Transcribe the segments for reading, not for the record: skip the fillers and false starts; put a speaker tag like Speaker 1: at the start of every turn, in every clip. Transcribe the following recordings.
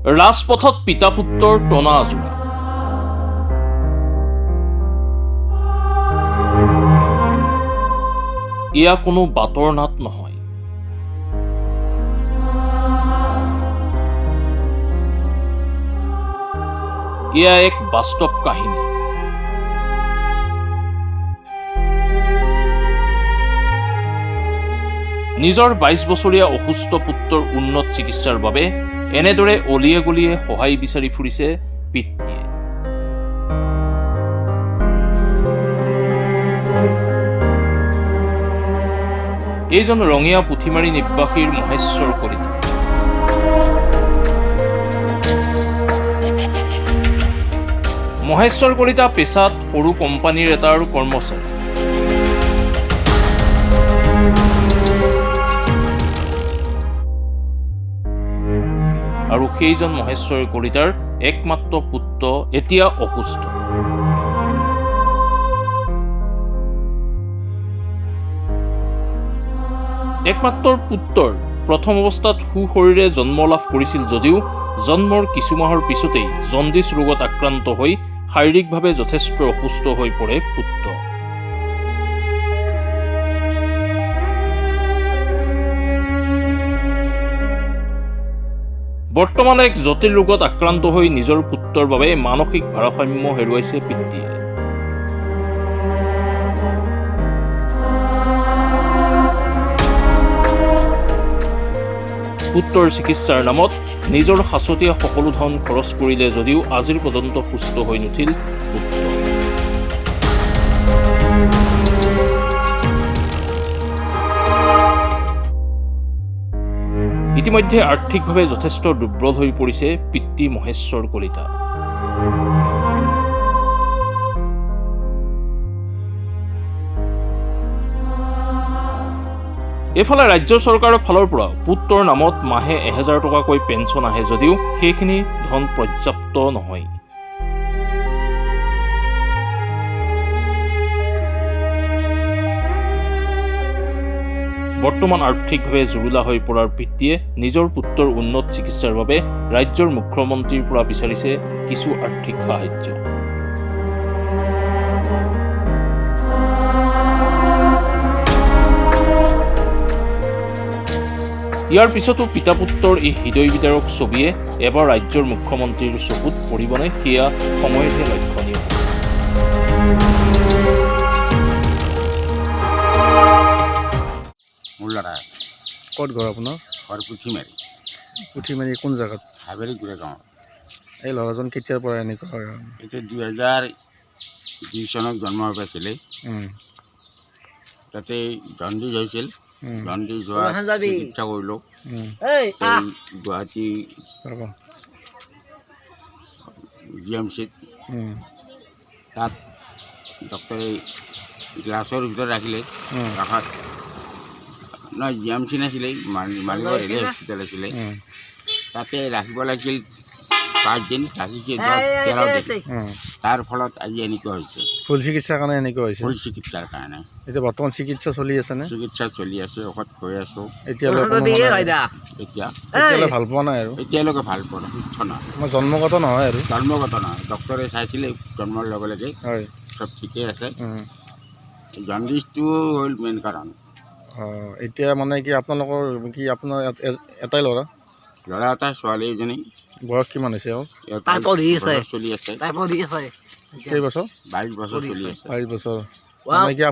Speaker 1: ৰাজপথত পিতা পুত্ৰৰ টনা আজোৰা। এয়া কোনো বাটৰ নাট নহয়। এয়া এক বাস্তৱ কাহিনী। নিজৰ ২২ বছৰীয়া অসুস্থ পুত্ৰৰ উন্নত চিকিৎসাৰ বাবে এনেদৰে অলিয়ে গলিয়ে সহায় বিচাৰি ফুৰিছে পিতৃয়ে। এইজন ৰঙীয়া পুথিমাৰী নিবাসীৰ মহেশ্বৰ কলিতা। মহেশ্বৰ কলিতা পেছাত সৰু কোম্পানীৰ এটাৰ কৰ্মচাৰী। আৰু সেইজন মহেশ্বৰ কলিতাৰ একমাত্ৰ পুত্ৰ এতিয়া অসুস্থ। একমাত্ৰ পুত্ৰৰ প্ৰথম অৱস্থাত সুশৰীৰে জন্ম লাভ কৰিছিল যদিও জন্মৰ কিছু মাহৰ পিছতেই জণ্ডিছ ৰোগত আক্ৰান্ত হৈ শাৰীৰিকভাৱে যথেষ্ট অসুস্থ হৈ পৰে পুত্ৰ। বৰ্তমান এক জটিল ৰোগত আক্ৰান্ত হৈ নিজৰ পুত্ৰৰ বাবে মানসিক ভাৰসাম্য হেৰুৱাইছে পিতৃয়ে। পুত্ৰৰ চিকিৎসাৰ নামত নিজৰ সাঁচতীয়া সকলো ধন খৰচ কৰিলে যদিও আজিৰ পৰ্যন্ত সুস্থ হৈ নুঠিল পুত্ৰ। ইতিমধ্যে আৰ্থিকভাৱে যথেষ্ট দুৰ্বল হৈ পৰিছে পিতৃ মহেশ্বৰ কলিতা। এইফালে ৰাজ্য চৰকাৰৰ ফালৰ পৰা পুত্ৰৰ নামত মাহে ১,০০০ টকাকৈ পেঞ্চন আহে যদিও সেইখিনি ধন পৰ্যাপ্ত নহয়। বৰ্তমান আৰ্থিকভাৱে জুৰুলা হৈ পৰাৰ পিতৃয়ে নিজৰ পুত্ৰৰ উন্নত চিকিৎসাৰ বাবে ৰাজ্যৰ মুখ্যমন্ত্ৰীৰ পৰা বিচাৰিছে কিছু আৰ্থিক সাহায্য। ইয়াৰ পিছতো পিতা পুত্ৰৰ এই হৃদয় বিদাৰক ছবিয়ে এবাৰ ৰাজ্যৰ মুখ্যমন্ত্ৰীৰ চকুত পৰিবনে সেয়া সময়তহে লক্ষণীয়।
Speaker 2: ক'ত ঘৰ আপোনাৰ?
Speaker 3: ঘৰ পুথিমাৰী।
Speaker 2: পুথিমাৰী কোন জেগাত?
Speaker 3: হাবেৰী গুড়া গাঁৱত।
Speaker 2: এই ল'ৰাজন কেতিয়াৰ পৰা এনেকুৱা হয়?
Speaker 3: এতিয়া ২০০২ চনত জন্ম হৈ পাইছিলে। তাতে জণ্ডিছ হৈছিল। জণ্ডিছ হোৱা চিকিৎসা কৰিলোঁ গুৱাহাটী GMCত। তাত ডক্টৰে গ্লাছৰ ভিতৰত ৰাখিলে। ৰাখাত নহয় GMC নাছিলে, মালিগাঁও ৰেলৱে হস্পিটেল আছিলে। তাতে ৰাখিব লাগিছিল ৫ দিন, ৰাখিছে ১০-১৩ দিন। তাৰ ফলত আজি এনেকুৱা হৈছে।
Speaker 2: ফুল চিকিৎসাৰ কাৰণে এনেকুৱা হৈছে?
Speaker 3: ফুল চিকিৎসাৰ কাৰণে।
Speaker 2: এতিয়া বৰ্তমান চিকিৎসা চলি আছেনে?
Speaker 3: চিকিৎসা চলি আছে, ঔষধ খুৱাই আছোঁ।
Speaker 2: এতিয়ালৈকে ভাল পোৱা নাই আৰু? এতিয়ালৈকে
Speaker 3: ভাল পোৱা নাই, সুস্থ নহয়।
Speaker 2: মই জন্মগত নহয় আৰু?
Speaker 3: জন্মগত নহয়, ডক্টৰে চাইছিলে জন্মৰ লগে লগে
Speaker 2: হয়
Speaker 3: চব ঠিকেই আছে। জণ্ডিছটো হ'ল মেইন কাৰণ।
Speaker 2: এতিয়া মানে কি আপোনালোকৰ কি আপোনাৰ এটাই ল'ৰা?
Speaker 3: ল'ৰা এটা, ছোৱালী এজনী।
Speaker 2: বয়স কিমান হৈছে?
Speaker 3: চলি আছে।
Speaker 2: কেইবছৰ?
Speaker 3: ২২ বছৰ চলি আছে।
Speaker 2: ২২ বছৰ। মানে কি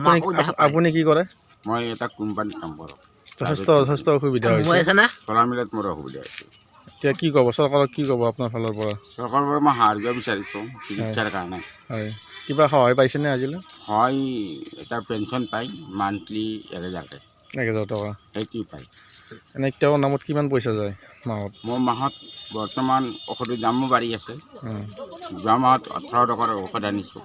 Speaker 2: আপুনি কি কৰে?
Speaker 3: মই এটা কোম্পানীত কাম কৰোঁ।
Speaker 2: যথেষ্ট অসুবিধা হৈছে?
Speaker 3: চলা মিলাত মোৰ অসুবিধা হৈছে।
Speaker 2: এতিয়া কি ক'ব চৰকাৰক? কি ক'ব আপোনাৰ ফালৰ পৰা?
Speaker 3: চৰকাৰৰ পৰা মই সাহায্য বিচাৰিছোঁ চিকিৎসাৰ কাৰণে।
Speaker 2: হয়, কিবা সহায় পাইছেনে আজিলৈ?
Speaker 3: হয়, এটা পেঞ্চন পায় মান্থলি ১,০০০
Speaker 2: টকা।
Speaker 3: সেইটো পায়।
Speaker 2: এনে তেওঁৰ নামত কিমান পইচা যায় মাহত?
Speaker 3: মোৰ মাহত বৰ্তমান ঔষধৰ দামো বাঢ়ি আছে। যোৱা মাহত ১৮ টকাৰ ঔষধ আনিছোঁ।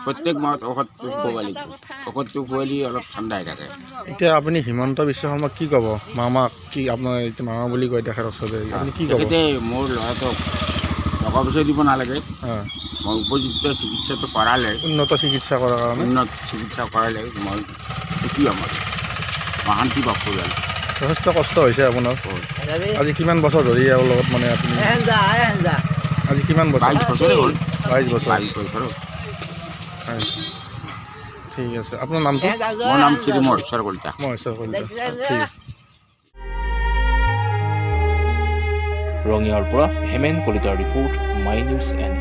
Speaker 3: প্ৰত্যেক মাহত ঔষধটো খুৱাব লাগিব। ঔষধটো খুৱালে অলপ ঠাণ্ডা হৈ থাকে।
Speaker 2: এতিয়া আপুনি হিমন্ত বিশ্ব শৰ্মাক কি ক'ব? মামাক কি আপোনাৰ এতিয়া মামা বুলি কয় তেখেতক চবে, আপুনি কি ক'ব?
Speaker 3: তেখেতে মোৰ ল'ৰাটোক টকা পইচা দিব নালাগে। মই উপযুক্ত চিকিৎসাটো কৰালে,
Speaker 2: উন্নত চিকিৎসা কৰাৰ কাৰণে
Speaker 3: মই সুখী হ'ম, মই শান্তি পাব পৰিয়াল।
Speaker 2: যথেষ্ট কষ্ট হৈছে আপোনাৰ
Speaker 3: বহুত।
Speaker 2: আজি কিমান বছৰ ধৰি ইয়াৰ লগত মানে আপুনি আজি কিমান বছৰ
Speaker 3: 22 বছৰে হ'ল
Speaker 2: 22 বছৰ
Speaker 3: 22 বছৰ হ'ল।
Speaker 2: হয় ঠিক আছে আপোনাৰ নামটো
Speaker 3: মোৰ নাম শ্ৰী মহেশ্বৰ কলিতা
Speaker 2: মহেশ্বৰ কলিতা ঠিক আছে
Speaker 1: ৰঙিয়াৰ পৰা হেমেন কলিতাৰ ৰিপৰ্ট মাই নিউজ এন